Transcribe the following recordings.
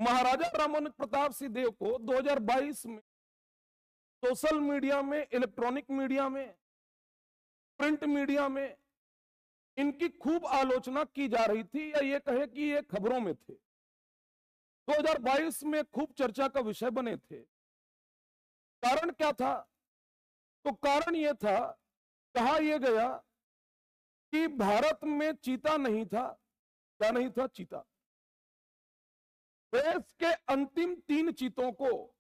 महाराजा रामानुज प्रताप सिंह देव को 2022 में social media में, इलेक्ट्रॉनिक मीडिया में, प्रिंट मीडिया में इनकी खूब आलोचना की जा रही थी, या ये कहे कि ये खबरों में थे। 2022 में खूब चर्चा का विषय बने थे। कारण क्या था? तो कारण यह था, कहा यह गया कि भारत में चीता नहीं था। क्या नहीं था? चीता। देश के अंतिम 3 चीतों को,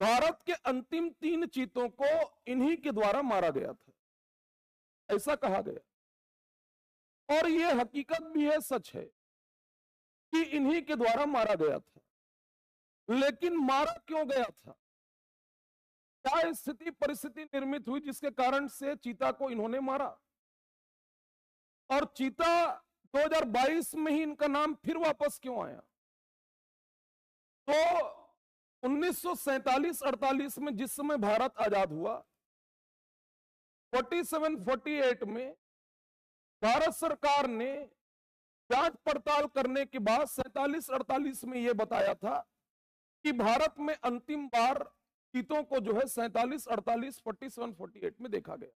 भारत के अंतिम 3 चीतों को इन्हीं के द्वारा मारा गया था, ऐसा कहा गया। और यह हकीकत भी है, सच है कि इन्हीं के द्वारा मारा गया था। लेकिन मारा क्यों गया था? क्या स्थिति परिस्थिति निर्मित हुई जिसके कारण से चीता को इन्होंने मारा? और चीता 2022 में ही इनका नाम फिर वापस क्यों आया? तो 1947-48 में जिस समय भारत आजाद हुआ, 47-48 में भारत सरकार ने जांच पड़ताल करने के बाद 47-48 में यह बताया था कि भारत में अंतिम बार चीतों को जो है 47-48, 47-48 में देखा गया।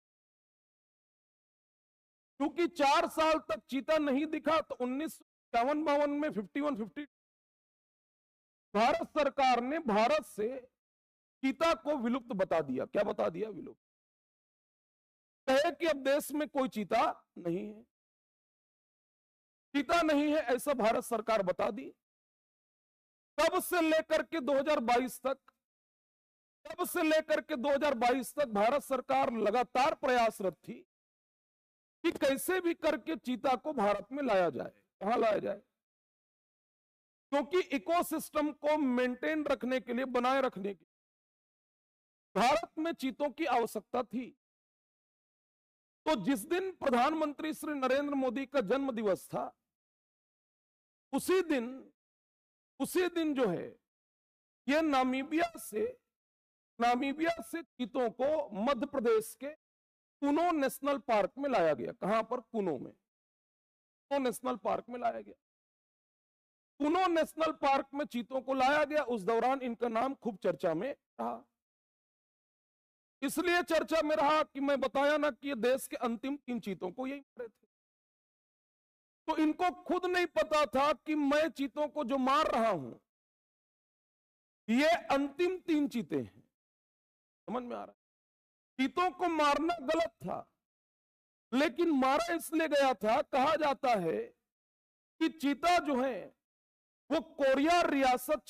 क्योंकि 4 साल तक चीता नहीं दिखा, तो 1951-52 में 51-52 भारत सरकार ने भारत से चीता को विलुप्त बता दिया। क्या बता दिया? विलुप्त। कहे कि अब देश में कोई चीता नहीं है, चीता नहीं है, ऐसा भारत सरकार बता दी। तब से लेकर के 2022 तक, तब से लेकर के 2022 तक भारत सरकार लगातार प्रयासरत थी कि कैसे भी करके चीता को भारत में लाया जाए। कहां लाया जाए? क्योंकि इकोसिस्टम को मेंटेन रखने के लिए, बनाए रखने के लिए भारत में चीतों की आवश्यकता थी। तो जिस दिन प्रधानमंत्री श्री नरेंद्र मोदी का जन्म दिवस था, उसी दिन जो है यह नामीबिया से चीतों को मध्य प्रदेश के कुनो नेशनल पार्क में लाया गया। कहां पर? कुनो में, कुनो नेशनल पार्क में लाया गया। कुनो नेशनल पार्क में चीतों को लाया गया। उस दौरान इनका नाम खूब चर्चा में रहा। इसलिए चर्चा में रहा कि मैं बताया ना कि देश के अंतिम 3 चीतों को यही मारे थे। तो इनको खुद नहीं पता था कि मैं चीतों को जो मार रहा हूं, ये अंतिम 3 चीते हैं। समझ में आ रहा है? चीतों को मारना गलत था, लेकिन मारा इसलिए गया था, कहा जाता है कि चीता जो है वो कोरिया रियासत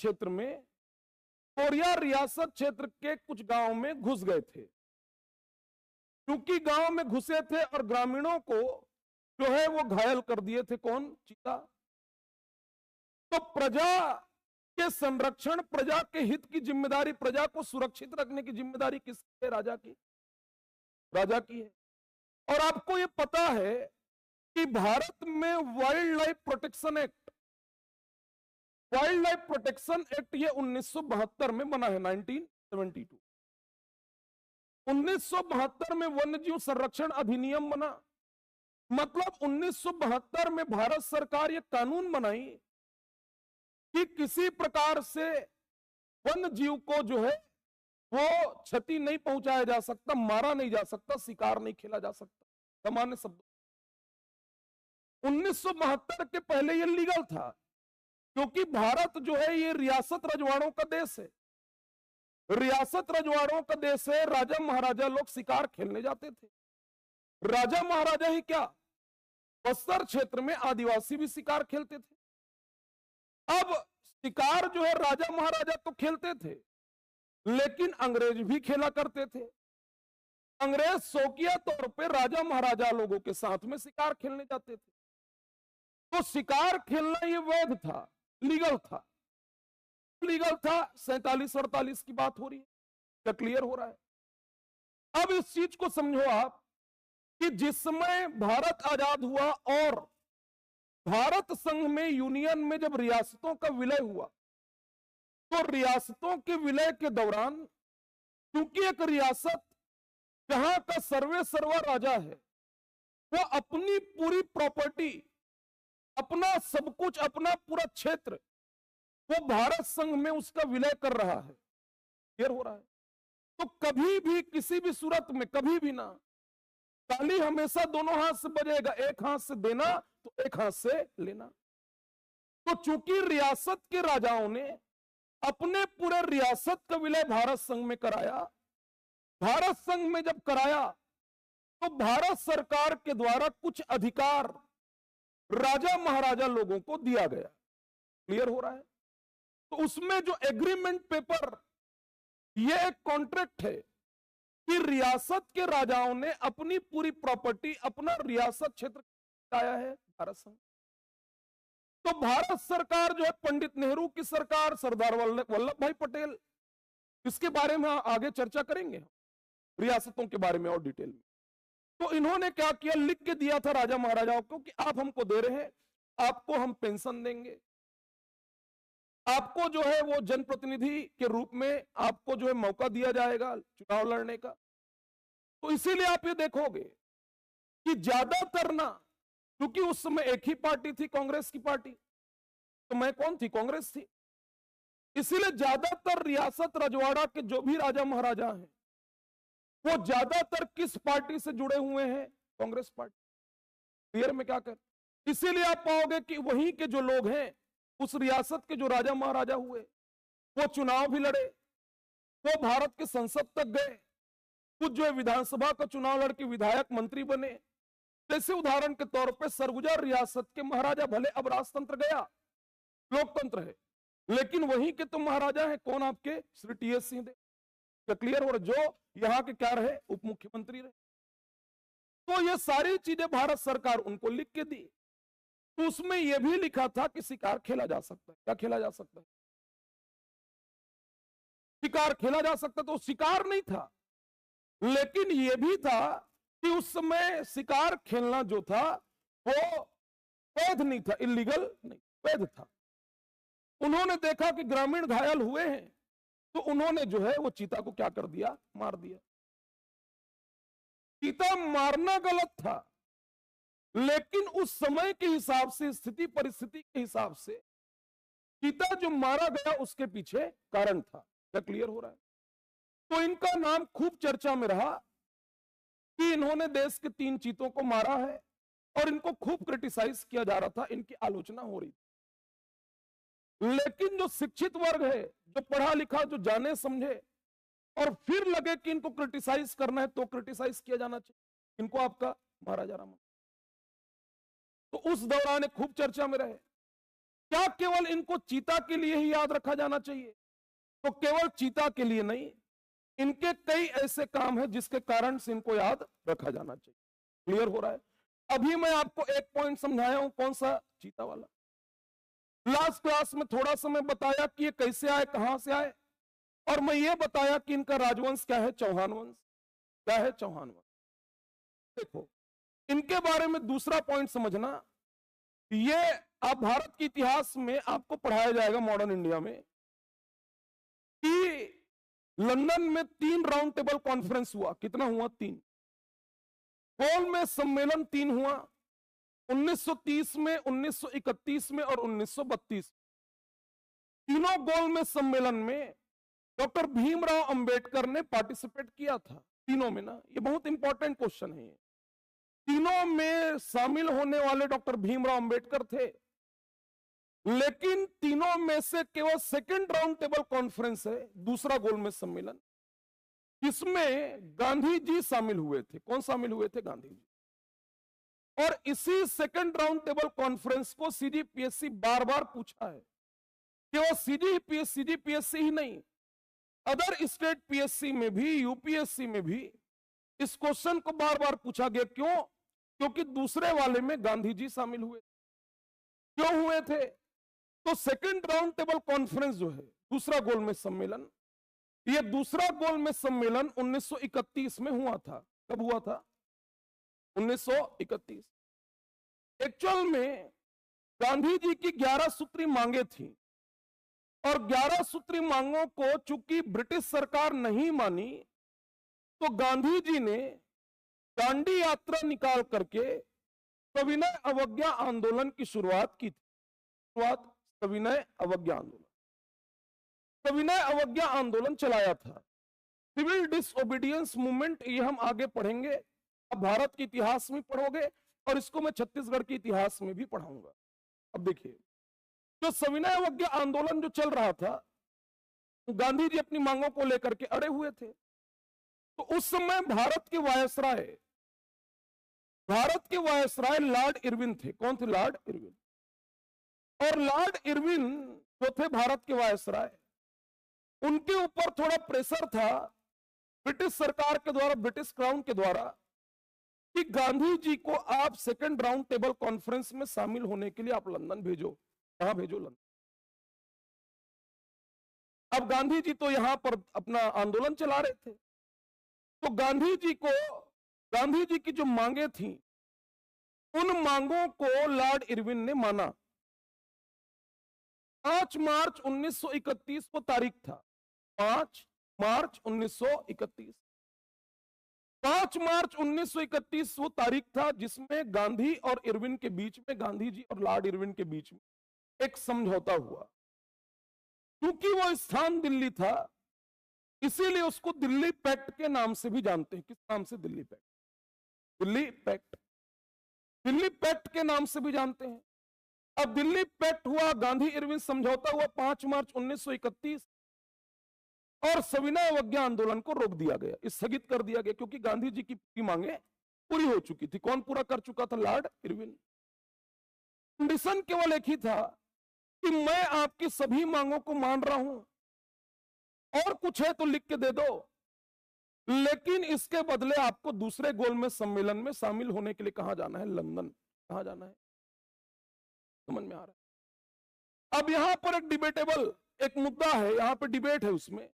क्षेत्र के कुछ गांव में घुस गए थे। क्योंकि गांव में घुसे थे और ग्रामीणों को जो है वो घायल कर दिए थे। कौन? चीता। तो प्रजा के संरक्षण, प्रजा के हित की जिम्मेदारी, प्रजा को सुरक्षित रखने की जिम्मेदारी किसकी है? राजा की। राजा की है। और आपको ये पता है कि भारत में वाइल्ड लाइफ प्रोटेक्शन एक्ट ये 1972 में बना है। 1972 1972 में वन्य जीव संरक्षण अधिनियम बना। मतलब 1972 में भारत सरकार ये कानून बनाई कि किसी प्रकार से वन्य जीव को जो है वो क्षति नहीं पहुंचाया जा सकता, मारा नहीं जा सकता, शिकार नहीं खेला जा सकता। सामान्य शब्दों, 1972 के पहले ये लीगल था, क्योंकि भारत जो है ये रियासत रजवाड़ों का देश है। रियासत रजवाड़ों का देश है। राजा महाराजा लोग शिकार खेलने जाते थे। राजा महाराजा ही क्या, बस्तर क्षेत्र में आदिवासी भी शिकार खेलते थे। अब शिकार जो है राजा महाराजा तो खेलते थे, लेकिन अंग्रेज भी खेला करते थे। अंग्रेज शौकिया तौर पे राजा महाराजा लोगों के साथ में शिकार खेलने जाते थे। तो शिकार खेलना ये वैध था, लीगल था। 47-48 की बात हो रही है। क्या क्लियर हो रहा है? अब इस चीज को समझो आप कि जिस समय भारत आजाद हुआ और भारत संघ में, यूनियन में जब रियासतों का विलय हुआ, तो रियासतों के विलय के दौरान क्योंकि एक रियासत जहां का सर्वे सर्वा राजा है, वो अपनी पूरी प्रॉपर्टी, अपना सब कुछ, अपना पूरा क्षेत्र वो भारत संघ में उसका विलय कर रहा है, क्लियर हो रहा है। तो कभी भी किसी भी सूरत में कभी भी ना, ताली हमेशा दोनों हाथ से बजेगा, एक हाथ से देना तो एक हाथ से लेना। तो चूंकि रियासत के राजाओं ने अपने पूरे रियासत का विलय भारत संघ में कराया, भारत संघ में जब कराया तो भारत सरकार के द्वारा कुछ अधिकार राजा महाराजा लोगों को दिया गया, क्लियर हो रहा है। तो उसमें जो एग्रीमेंट पेपर, यह एक कॉन्ट्रैक्ट है कि रियासत के राजाओं ने अपनी पूरी प्रॉपर्टी, अपना रियासत क्षेत्र आया है भारत संघ। तो भारत सरकार जो है, पंडित नेहरू की सरकार, सरदार वल्लभ भाई पटेल, इसके बारे में आगे चर्चा करेंगे रियासतों के बारे में और डिटेल में। तो इन्होंने क्या किया, लिख के दिया था राजा महाराजाओं को कि आप हमको दे रहे हैं, आपको हम पेंशन देंगे, आपको जो है वो जनप्रतिनिधि के रूप में आपको जो है मौका दिया जाएगा चुनाव लड़ने का। तो इसीलिए आप ये देखोगे कि ज्यादातर ना, क्योंकि उस समय एक ही पार्टी थी, कांग्रेस की पार्टी, तो मैं कौन थी, कांग्रेस थी, इसीलिए ज्यादातर रियासत रजवाड़ा के जो भी राजा महाराजा हैं वो ज्यादातर किस पार्टी से जुड़े हुए हैं, कांग्रेस पार्टी। क्लियर में क्या कर, इसीलिए आप पाओगे कि वहीं के जो लोग हैं, उस रियासत के जो राजा महाराजा हुए, वो चुनाव भी लड़े, वो भारत के संसद तक गए, कुछ जो है विधानसभा का चुनाव लड़के विधायक मंत्री बने। जैसे उदाहरण के तौर पे सरगुजा रियासत के महाराजा, भले अब राजतंत्र गया, लोकतंत्र है, लेकिन वहीं के तो महाराजा हैं, कौन, आपके श्री टी.एस. सिंह। क्लियर हो रहा, जो यहाँ के क्या रहे, उप मुख्यमंत्री रहे। तो ये सारी चीजें भारत सरकार उनको लिख के दी। तो उसमें यह भी लिखा था कि शिकार खेला जा सकता है। क्या खेला जा सकता है, शिकार खेला जा सकता। तो शिकार नहीं था, लेकिन यह भी था कि उस समय शिकार खेलना जो था वो वैध नहीं था, इलीगल नहीं, वैध था। उन्होंने देखा कि ग्रामीण घायल हुए हैं, तो उन्होंने जो है वो चीता को क्या कर दिया, मार दिया। चीता मारना गलत था, लेकिन उस समय के हिसाब से, स्थिति परिस्थिति के हिसाब से चीता जो मारा गया उसके पीछे कारण था। क्या क्लियर हो रहा है। तो इनका नाम खूब चर्चा में रहा कि इन्होंने देश के 3 चीतों को मारा है, और इनको खूब क्रिटिसाइज किया जा रहा था, इनकी आलोचना हो रही थी। लेकिन जो शिक्षित वर्ग है, जो पढ़ा लिखा, जो जाने समझे, और फिर लगे कि इनको क्रिटिसाइज करना है, तो क्रिटिसाइज किया जाना चाहिए, इनको आपका मारा जा रहा। तो उस दौरान खूब चर्चा में रहे। क्या केवल इनको चीता के लिए ही याद रखा जाना चाहिए? तो केवल चीता के लिए नहीं, इनके कई ऐसे काम हैं जिसके कारण से इनको याद रखा जाना चाहिए। क्लियर हो रहा है। अभी मैं आपको एक पॉइंट समझाया हूं, कौन सा, चीता वाला। लास्ट क्लास में थोड़ा सा मैं बताया कि ये कैसे आए, कहां से आए, और मैं ये बताया कि इनका राजवंश क्या है, चौहान वंश। क्या है, चौहान वंश। देखो, इनके बारे में दूसरा पॉइंट समझना, ये आप भारत के इतिहास में आपको पढ़ाया जाएगा मॉडर्न इंडिया में, कि लंदन में 3 राउंड टेबल कॉन्फ्रेंस हुआ। कितना हुआ, 3। गोल में सम्मेलन 3 हुआ, 1930 में, 1931 में और 1932। तीनों गोल में सम्मेलन में डॉक्टर भीमराव अंबेडकर ने पार्टिसिपेट किया था। तीनों में ना, ये बहुत इंपॉर्टेंट क्वेश्चन है। तीनों में शामिल होने वाले डॉक्टर भीमराव अंबेडकर थे, लेकिन तीनों में से केवल सेकंड राउंड टेबल कॉन्फ्रेंस है, दूसरा गोलमेज सम्मेलन, इसमें गांधी जी शामिल हुए थे। कौन शामिल हुए थे, गांधी जी। और इसी सेकंड राउंड टेबल कॉन्फ्रेंस को सीजीपीएससी बार बार पूछा है। केवल सीजीपीएससी ही नहीं, अदर स्टेट पीएससी में भी, यूपीएससी में भी इस क्वेश्चन को बार बार पूछा गया। क्यों? क्योंकि दूसरे वाले में गांधी जी शामिल हुए। क्यों हुए थे? तो सेकंड राउंड टेबल कॉन्फ्रेंस जो है, दूसरा गोलमेज सम्मेलन, यह दूसरा गोलमेज सम्मेलन 1931 में हुआ था। कब हुआ था? 1931। एक्चुअल में गांधी जी की 11 सूत्री मांगे थी, और 11 सूत्री मांगों को चूंकि ब्रिटिश सरकार नहीं मानी, तो गांधी जी ने दांडी यात्रा निकाल करके सविनय अवज्ञा आंदोलन की शुरुआत की थी। सविनय अवज्ञा आंदोलन। सविनय अवज्ञा आंदोलन चलाया था, सिविल डिसओबीडियंस मूवमेंट, ये हम आगे पढ़ेंगे। अब भारत के इतिहास में पढ़ोगे और इसको मैं छत्तीसगढ़ के इतिहास में भी पढ़ाऊंगा। अब देखिए, जो सविनय अवज्ञा आंदोलन जो चल रहा था, गांधी जी अपनी मांगों को लेकर के अड़े हुए थे। तो उस समय भारत के वायसराय लॉर्ड इरविन थे। कौन थे? Lord Irwin. और लॉर्ड इरविन जो थे भारत के वायसराय, उनके ऊपर थोड़ा प्रेशर था ब्रिटिश सरकार के द्वारा, ब्रिटिश क्राउन के द्वारा, कि गांधी जी को आप सेकंड राउंड टेबल कॉन्फ्रेंस में शामिल होने के लिए आप लंदन भेजो। कहां भेजो? लंदन। अब गांधी जी तो यहां पर अपना आंदोलन चला रहे थे, तो गांधी जी की जो मांगे थी, उन मांगों को लॉर्ड इरविन ने माना। 5 मार्च 1931 को तारीख था, 5 मार्च 1931। 5 मार्च 1931 वो तारीख था जिसमें गांधी और इरविन के बीच में, गांधी जी और लॉर्ड इरविन के बीच में एक समझौता हुआ। क्योंकि वो स्थान दिल्ली था, इसीलिए उसको दिल्ली पैक्ट के नाम से भी जानते हैं। किस नाम से? Delhi pact. Delhi pact, Delhi pact के नाम से भी जानते हैं। अब दिल्ली पैक्ट हुआ, गांधी इरविन समझौता हुआ 5 मार्च 1931, और सविनय अवज्ञा आंदोलन को रोक दिया गया, स्थगित कर दिया गया, क्योंकि गांधी जी की मांगे पूरी हो चुकी थी। कौन पूरा कर चुका था? Lord Irwin. कंडीशन केवल एक ही था कि मैं आपकी सभी मांगों को मान रहा हूं, और कुछ है तो लिख के दे दो, लेकिन इसके बदले आपको दूसरे गोलमेज सम्मेलन में शामिल होने के लिए कहां जाना है? लंदन। कहां जाना है? समझ में आ रहा है? अब यहां पर एक मुद्दा है, यहां पर डिबेट है उसमें,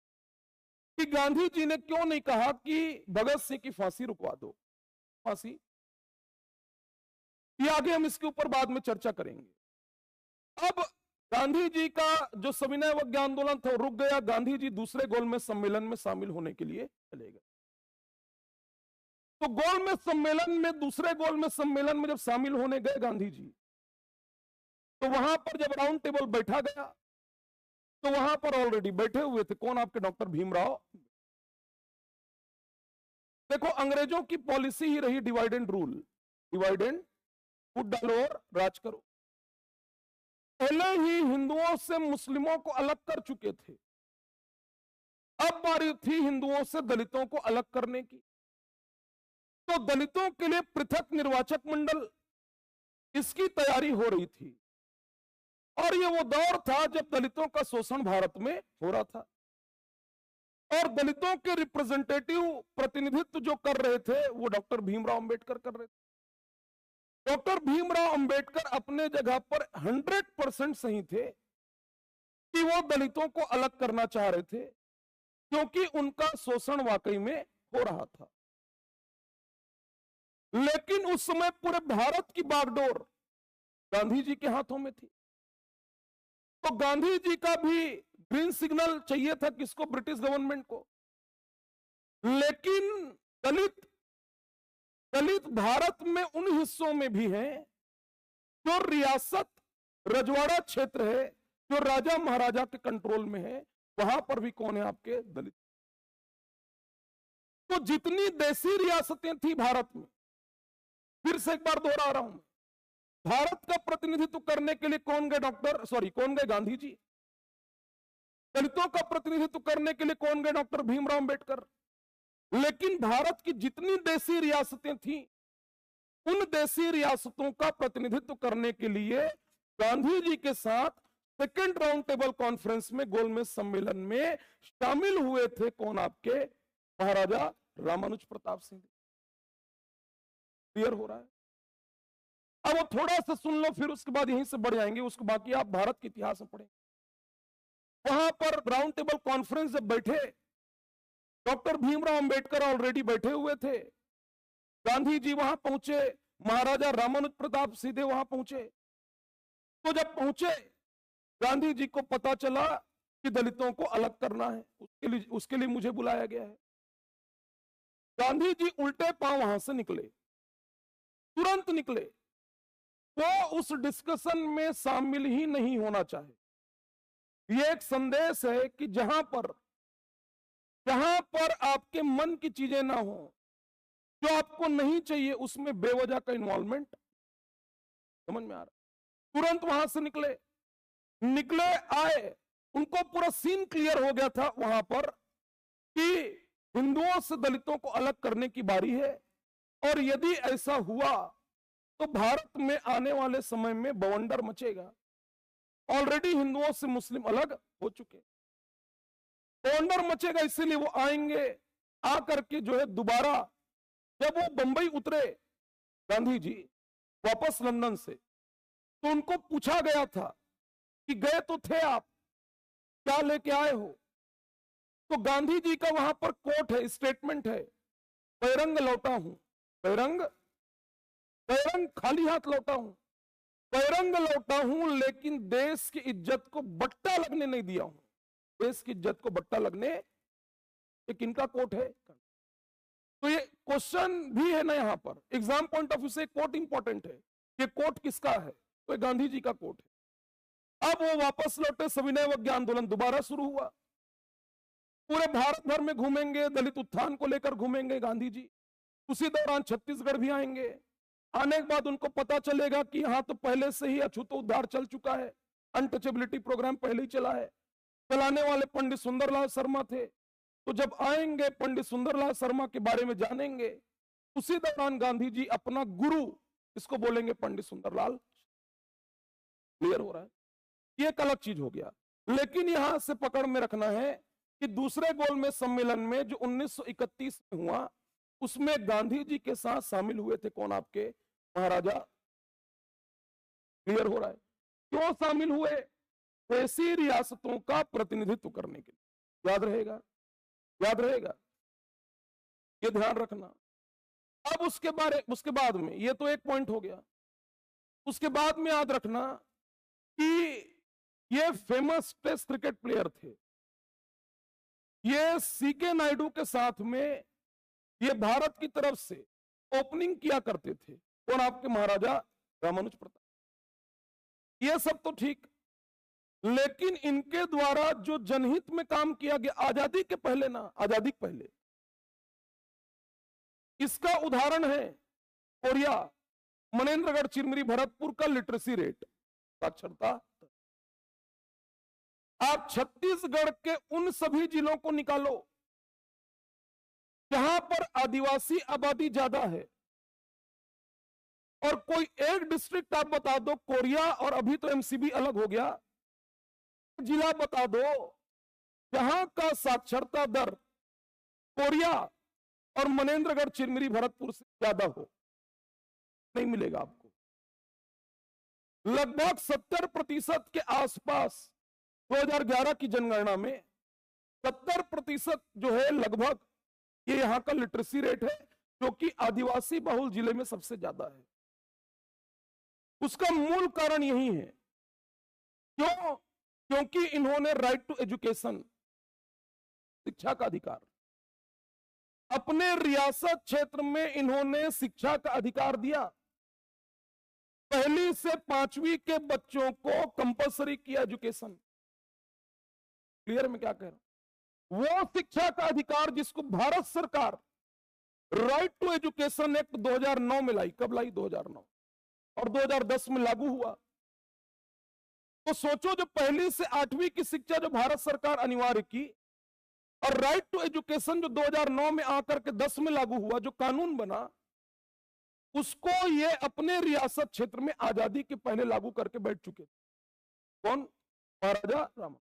कि गांधी जी ने क्यों नहीं कहा कि भगत सिंह की फांसी रुकवा दो। फांसी, ये आगे हम इसके ऊपर बाद में चर्चा करेंगे। अब गांधी जी का जो सविनय अवज्ञा आंदोलन था वो रुक गया, गांधी जी दूसरे गोलमेज सम्मेलन में शामिल होने के लिए चले गए। तो दूसरे गोलमेज सम्मेलन में जब शामिल होने गए गांधी जी, तो वहां पर जब राउंड टेबल बैठा गया, तो वहां पर ऑलरेडी बैठे हुए थे कौन? आपके डॉक्टर भीमराव। देखो, अंग्रेजों की पॉलिसी ही रही divide and rule, divide and फूट डालो और राज करो। पहले ही हिंदुओं से मुस्लिमों को अलग कर चुके थे, अब बारी थी हिंदुओं से दलितों को अलग करने की। तो दलितों के लिए पृथक निर्वाचक मंडल, इसकी तैयारी हो रही थी। और ये वो दौर था जब दलितों का शोषण भारत में हो रहा था, और दलितों के रिप्रेजेंटेटिव प्रतिनिधित्व जो कर रहे थे वो डॉक्टर भीमराव अंबेडकर कर रहे थे। डॉक्टर भीमराव अंबेडकर अपने जगह पर 100% सही थे कि वो दलितों को अलग करना चाह रहे थे, क्योंकि उनका शोषण वाकई में हो रहा था। लेकिन उस समय पूरे भारत की बागडोर गांधी जी के हाथों में थी। तो गांधी जी का भी ग्रीन सिग्नल चाहिए था किसको? ब्रिटिश गवर्नमेंट को। लेकिन दलित भारत में उन हिस्सों में भी हैं जो रियासत रजवाड़ा क्षेत्र है, जो राजा महाराजा के कंट्रोल में है, वहां पर भी कौन है? आपके दलित। तो जितनी देसी रियासतें थी भारत में, फिर से एक बार दोहरा रहा हूं, भारत का प्रतिनिधित्व करने के लिए कौन गए? कौन गए? गांधी जी। दलितों का प्रतिनिधित्व करने के लिए कौन गए? डॉक्टर भीमराव अंबेडकर। लेकिन भारत की जितनी देसी रियासतें थीं, उन देसी रियासतों का प्रतिनिधित्व करने के लिए गांधी जी के साथ सेकेंड राउंड टेबल कॉन्फ्रेंस में, गोलमेज सम्मेलन में शामिल हुए थे कौन? आपके महाराजा रामानुज प्रताप सिंह। क्लियर हो रहा है? अब वो थोड़ा सा सुन लो, फिर उसके बाद यहीं से बढ़ जाएंगे, उसको बाकी आप भारत के इतिहास में पढ़ें। वहां पर राउंड टेबल कॉन्फ्रेंस जब बैठे, डॉक्टर भीमराव अंबेडकर ऑलरेडी बैठे हुए थे, गांधी जी वहां पहुंचे, महाराजा रामानुज प्रताप सीधे वहां पहुंचे। तो जब पहुंचे, गांधी जी को पता चला कि दलितों को अलग करना है, उसके लिए मुझे बुलाया गया है। गांधी जी उल्टे पांव वहां से निकले, तुरंत निकले। वो उस डिस्कशन में शामिल ही नहीं होना चाहे। ये एक संदेश है कि जहां पर आपके मन की चीजें ना हो, जो आपको नहीं चाहिए, उसमें बेवजह का इन्वॉल्वमेंट, समझ में आ रहा, तुरंत वहां से निकले आए। उनको पूरा सीन क्लियर हो गया था वहां पर कि हिंदुओं से दलितों को अलग करने की बारी है, और यदि ऐसा हुआ तो भारत में आने वाले समय में बवंडर मचेगा। ऑलरेडी हिंदुओं से मुस्लिम अलग हो चुके, बवंडर मचेगा, इसीलिए वो आएंगे। आकर के जो है दोबारा जब वो बंबई उतरे गांधी जी वापस लंदन से, तो उनको पूछा गया था कि गए तो थे आप, क्या लेके आए हो? तो गांधी जी का वहां पर कोट है, स्टेटमेंट है, बैरंग लौटा हूं, बैरंग खाली हाथ लौटा हूं, बैरंग लौटा हूं, लेकिन देश की इज्जत को बट्टा लगने नहीं दिया हूं। देश की इज्जत को बट्टा लगने, ये किनका कोट है? तो ये क्वेश्चन भी है ना यहां पर, एग्जाम पॉइंट ऑफ व्यू से कोट इंपॉर्टेंट है। ये कोट किसका है? तो गांधी जी का कोट है। अब वो वापस लौटे, सविनय अवज्ञा आंदोलन दोबारा शुरू हुआ। पूरे भारत भर में घूमेंगे, दलित उत्थान को लेकर घूमेंगे गांधी जी। उसी दौरान छत्तीसगढ़ भी आएंगे। आने के बाद उनको पता चलेगा कि यहां तो पहले से ही अछूतो उद्धार चल चुका है, अनटचेबिलिटी प्रोग्राम पहले ही चला है। चलाने वाले पंडित सुंदरलाल शर्मा थे। तो जब आएंगे, पंडित सुंदरलाल शर्मा के बारे में जानेंगे। उसी दौरान गांधी जी अपना गुरु, इसको बोलेंगे पंडित सुंदरलाल। क्लियर हो रहा है? ये एक अलग चीज हो गया। लेकिन यहां से पकड़ में रखना है कि दूसरे गोलमेज सम्मेलन में जो 1931 में हुआ, उसमें गांधी जी के साथ शामिल हुए थे कौन? आपके महाराजा। क्लियर हो रहा है? क्यों शामिल हुए? ऐसी रियासतों का प्रतिनिधित्व करने के लिए। याद रहेगा, याद रहेगा, ये ध्यान रखना। अब उसके बाद में, ये तो एक पॉइंट हो गया। उसके बाद में याद रखना कि ये फेमस टेस्ट क्रिकेट प्लेयर थे। ये सीके नायडू के साथ में ये भारत की तरफ से ओपनिंग किया करते थे। कौन? आपके महाराजा रामानुज प्रताप। ये सब तो ठीक, लेकिन इनके द्वारा जो जनहित में काम किया गया आजादी के पहले ना, आजादी के पहले, इसका उदाहरण है कोरिया, मनेन्द्रगढ़, चिरमिरी, भरतपुर का लिटरेसी रेट, साक्षरता। आप छत्तीसगढ़ के उन सभी जिलों को निकालो जहां पर आदिवासी आबादी ज्यादा है, और कोई एक डिस्ट्रिक्ट आप बता दो, कोरिया और अभी तो एमसीबी अलग हो गया, जिला बता दो जहां का साक्षरता दर कोरिया और मनेन्द्रगढ़, चिरमिरी, भरतपुर से ज्यादा हो। नहीं मिलेगा आपको। लगभग 70% के आसपास 2011 की जनगणना में 70% जो है लगभग, ये यहां का लिटरेसी रेट है, जो कि आदिवासी बहुल जिले में सबसे ज्यादा है। उसका मूल कारण यही है। क्यों? क्योंकि इन्होंने राइट टू एजुकेशन, शिक्षा का अधिकार, अपने रियासत क्षेत्र में इन्होंने शिक्षा का अधिकार दिया। पहली से 5वीं के बच्चों को कंपलसरी किया एजुकेशन। क्लियर में क्या कह रहा हूं? वो शिक्षा का अधिकार जिसको भारत सरकार राइट टू एजुकेशन एक्ट 2009 में लाई। कब लाई? 2009, और 2010 में लागू हुआ। तो सोचो, जो पहली से 8वीं की शिक्षा जो भारत सरकार अनिवार्य की, और राइट टू एजुकेशन जो 2009 में आकर के 10 में लागू हुआ, जो कानून बना, उसको ये अपने रियासत क्षेत्र में आजादी के पहले लागू करके बैठ चुके थे। कौन? महाराजा रामा।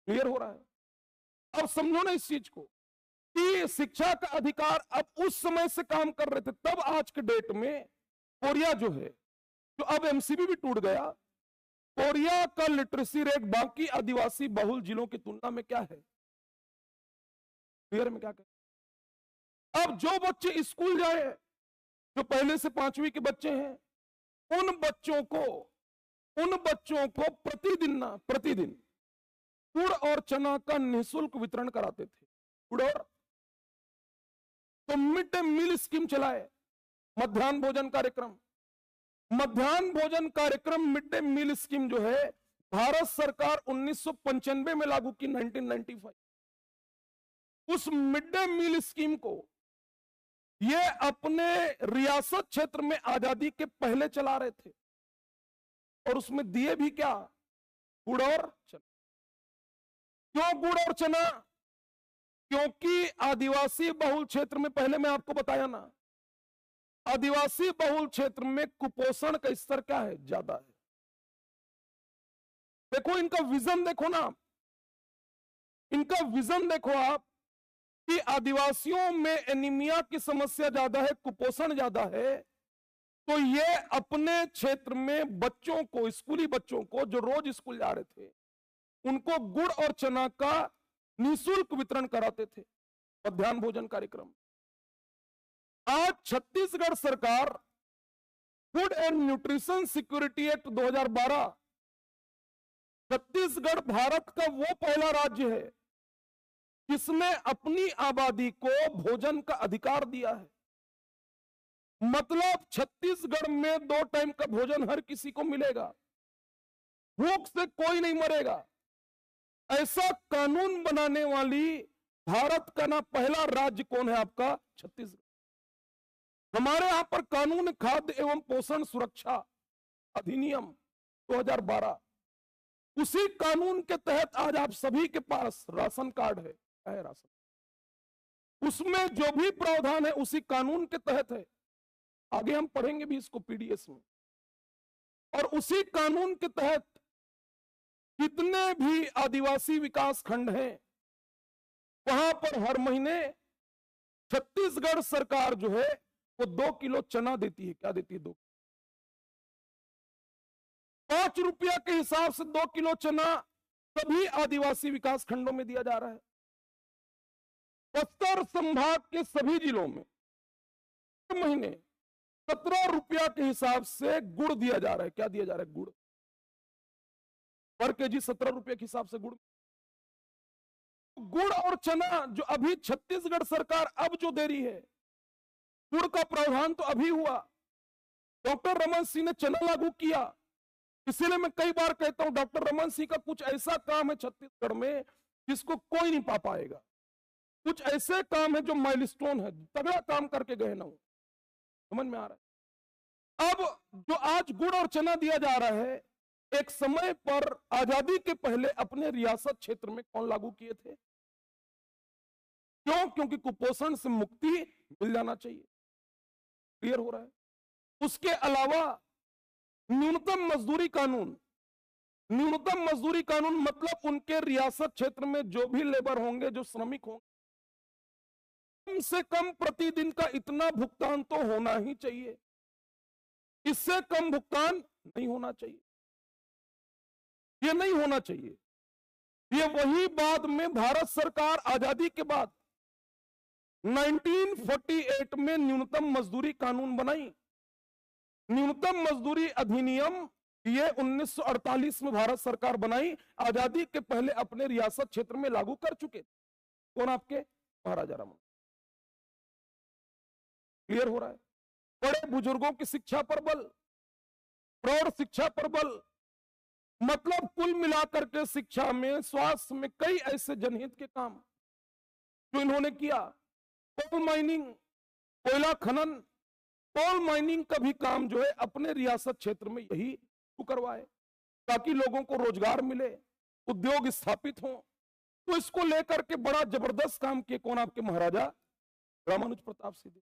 क्लियर हो रहा है? अब समझो ना इस चीज को कि शिक्षा का अधिकार अब उस समय से काम कर रहे थे। तब आज के डेट में कोरिया जो है, जो अब एमसीबी भी टूट गया, कोरिया का लिटरेसी रेट बाकी आदिवासी बहुल जिलों की तुलना में क्या है? क्लियर में क्या कहें? अब जो बच्चे स्कूल जाए, जो पहले से 5वीं के बच्चे हैं, उन बच्चों को प्रतिदिन गुड़ और चना का निःशुल्क वितरण कराते थे। गुड़ और, तो मिड डे मील स्कीम चलाए, मध्याह्न भोजन कार्यक्रम। मध्याह्न भोजन कार्यक्रम, मिड डे मील स्कीम जो है, भारत सरकार 1995 में लागू की, 1995। उस मिड डे मील स्कीम को ये अपने रियासत क्षेत्र में आजादी के पहले चला रहे थे, और उसमें दिए भी क्या, गुड़ और चना। क्यों गुड़ और चना? क्योंकि आदिवासी बहुल क्षेत्र में, पहले मैं आपको बताया ना, आदिवासी बहुल क्षेत्र में कुपोषण का स्तर क्या है, ज्यादा है। देखो इनका विजन, देखो ना, इनका विजन देखो आप, कि आदिवासियों में एनीमिया की समस्या ज्यादा है, कुपोषण ज्यादा है। तो ये अपने क्षेत्र में बच्चों को, स्कूली बच्चों को जो रोज स्कूल जा रहे थे, उनको गुड़ और चना का निःशुल्क वितरण कराते थे, मध्याह्न भोजन कार्यक्रम। आज छत्तीसगढ़ सरकार food and nutrition security act 2012, Chhattisgarh Bharat का वो पहला राज्य है जिसने अपनी आबादी को भोजन का अधिकार दिया है। मतलब छत्तीसगढ़ में 2 टाइम का भोजन हर किसी को मिलेगा, भूख से कोई नहीं मरेगा। ऐसा कानून बनाने वाली भारत का ना पहला राज्य कौन है आपका, छत्तीसगढ़। हमारे यहां पर कानून खाद्य एवं पोषण सुरक्षा अधिनियम 2012, उसी कानून के तहत आज आप सभी के पास राशन कार्ड है राशन, उसमें जो भी प्रावधान है उसी कानून के तहत है। आगे हम पढ़ेंगे भी इसको पीडीएस में। और उसी कानून के तहत कितने भी आदिवासी विकास खंड हैं, वहां पर हर महीने छत्तीसगढ़ सरकार जो है वो 2 किलो चना देती है। क्या देती है? 2। 5 रुपया के हिसाब से 2 किलो चना सभी आदिवासी विकास खंडों में दिया जा रहा है। बस्तर संभाग के सभी जिलों में हर महीने 17 रुपया के हिसाब से गुड़ दिया जा रहा है। क्या दिया जा रहा है? गुड़। पर केजी 17 रुपये के हिसाब से गुड़। गुड़ और चना जो अभी छत्तीसगढ़ सरकार अब जो दे रही है, गुड़ का प्रावधान तो अभी हुआ, डॉक्टर रमन सिंह ने चना लागू किया। इसीलिए मैं कई बार कहता हूं डॉक्टर रमन सिंह का कुछ ऐसा काम है छत्तीसगढ़ में जिसको कोई नहीं पा पाएगा। कुछ ऐसे काम है जो माइलस्टोन है, तगड़ा काम करके गए ना हो। समझ में आ रहा है? अब जो आज गुड़ और चना दिया जा रहा है, एक समय पर आजादी के पहले अपने रियासत क्षेत्र में कौन लागू किए थे? क्यों? क्योंकि कुपोषण से मुक्ति मिल जाना चाहिए। क्लियर हो रहा है? उसके अलावा न्यूनतम मजदूरी कानून, न्यूनतम मजदूरी कानून मतलब उनके रियासत क्षेत्र में जो भी लेबर होंगे, जो श्रमिक होंगे, कम से कम प्रतिदिन का इतना भुगतान तो होना ही चाहिए, इससे कम भुगतान नहीं होना चाहिए। ये नहीं होना चाहिए। ये वही बाद में भारत सरकार आजादी के बाद 1948 में न्यूनतम मजदूरी कानून बनाई। न्यूनतम मजदूरी अधिनियम ये 1948 में भारत सरकार बनाई, आजादी के पहले अपने रियासत क्षेत्र में लागू कर चुके। कौन? आपके महाराजा राममोहन। क्लियर हो रहा है? बड़े बुजुर्गों की शिक्षा पर बल, प्रौढ़ शिक्षा पर बल, मतलब कुल मिलाकर के शिक्षा में, स्वास्थ्य में कई ऐसे जनहित के काम जो इन्होंने किया। कोल माइनिंग, कोयला खनन, कोल माइनिंग का भी काम जो है अपने रियासत क्षेत्र में यही करवाए ताकि लोगों को रोजगार मिले, उद्योग स्थापित हो। तो इसको लेकर के बड़ा जबरदस्त काम किए। कौन? आपके महाराजा रामानुज प्रताप सिंह।